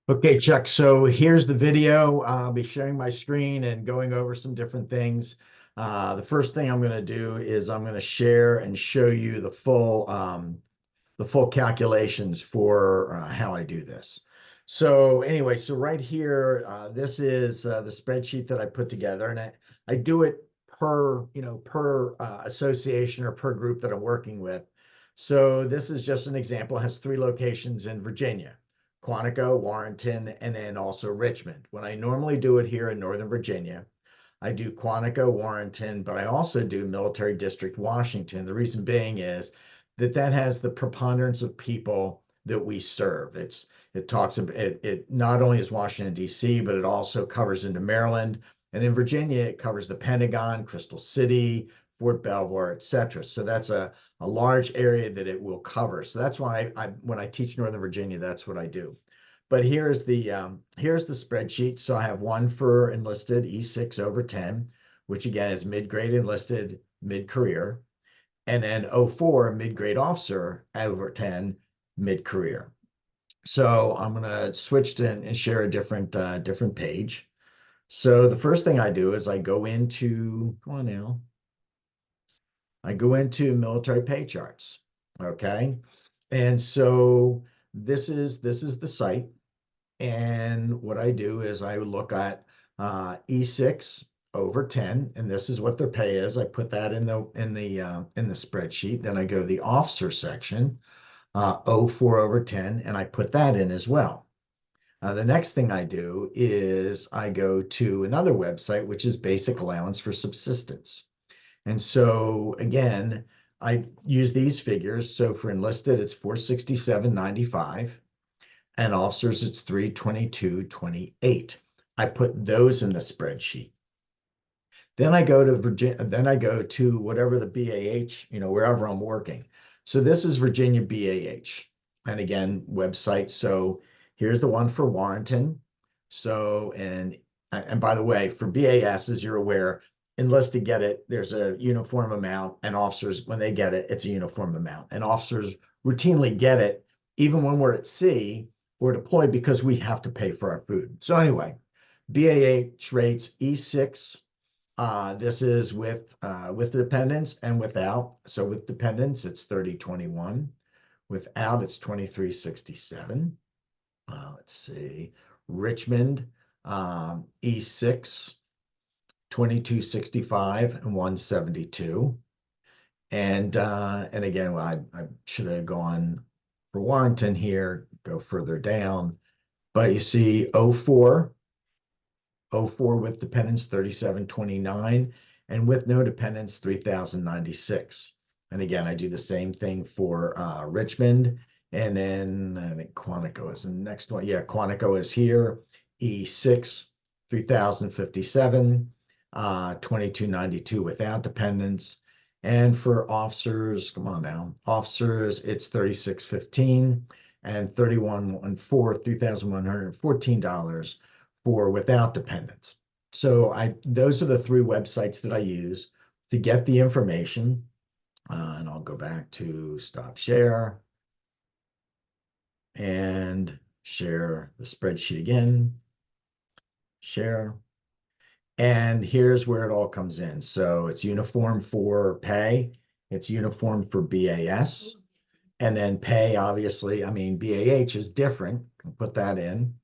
Okay, Chuck. So here's the video. I'll be sharing my screen and going over some different things. The first thing I'm going to do is I'm going to share and show you the full calculations for how I do this. So anyway, so right here, this is the spreadsheet that I put together, and I do it per per association or per group that I'm working with. So this is just an example. It has three locations in Virginia: Quantico, Warrenton, and then also Richmond. When I normally do it here in Northern Virginia, I do Quantico, Warrenton, but I also do Military District, Washington. The reason being is that has the preponderance of people that we serve. It talks about it not only is Washington, D.C., but it also covers into Maryland. And in Virginia, it covers the Pentagon, Crystal City, Fort Belvoir, et cetera. So that's a large area that it will cover. So that's why when I teach Northern Virginia, that's what I do. But here's the spreadsheet. So I have one for enlisted E6 over 10, which again is mid-grade enlisted, mid-career, and then O4 mid-grade officer over 10 mid-career. So I'm gonna switch to and share a different page. So the first thing I do is I go into, come on now, I go into military pay charts. Okay. And so this is the site. And what I do is I look at E6 over 10, and this is what their pay is. I put that in the spreadsheet. Then I go to the officer section, O4 over 10, and I put that in as well. The next thing I do is I go to another website, which is basic allowance for subsistence. And so again, I use these figures. So for enlisted, it's 467.95, and officers, it's 322.28. I put those in the spreadsheet. Then I go to Virginia, then I go to whatever the BAH, wherever I'm working. So this is Virginia BAH. And again, website. So here's the one for Warrenton. So, and by the way, for BAS, as you're aware, enlisted get it, there's a uniform amount, and officers, when they get it, it's a uniform amount. And officers routinely get it, even when we're at sea or deployed, because we have to pay for our food. So anyway, BAH rates E6. This is with dependents and without. So with dependents, it's 30.21. Without, it's 23.67. Let's see. Richmond, E6, 22.65 and 172. And again, well, I should have gone for Warrenton here, go further down. But you see 04 with dependents, 37.29, and with no dependents, 3,096. And again, I do the same thing for Richmond. And then I think Quantico is the next one. Yeah, Quantico is here. E6, 3,057, 22.92 without dependents. And for officers, come on now, officers, it's 36.15 and 31.14, $3,114 for without dependents. So those are the three websites that I use to get the information. And I'll go back to stop share and share the spreadsheet again, share. And here's where it all comes in. So it's uniform for pay, it's uniform for BAS, and then pay, obviously, I mean, BAH is different. I'll put that in.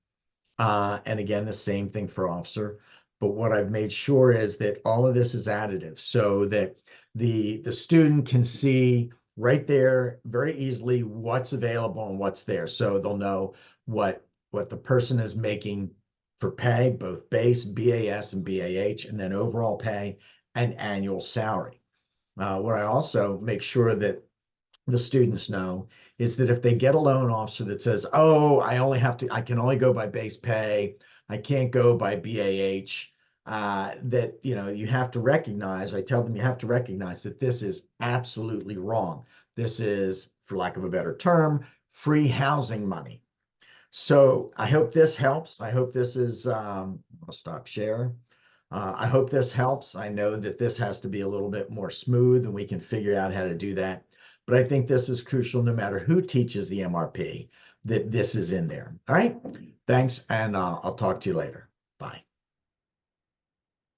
And again, the same thing for officer. But what I've made sure is that all of this is additive so that the student can see right there very easily what's available and what's there. So they'll know what the person is making for pay, both base, BAS, and BAH, and then overall pay and annual salary. What I also make sure that the students know is that if they get a loan officer that says, oh, I can only go by base pay, I can't go by BAH, that, you have to recognize, I tell them you have to recognize that this is absolutely wrong. This is, for lack of a better term, free housing money. So I hope this helps. I hope this is, I'll stop share. I hope this helps. I know that this has to be a little bit more smooth and we can figure out how to do that. But I think this is crucial no matter who teaches the MRP. that this is in there. All right. Thanks. And I'll talk to you later. Bye.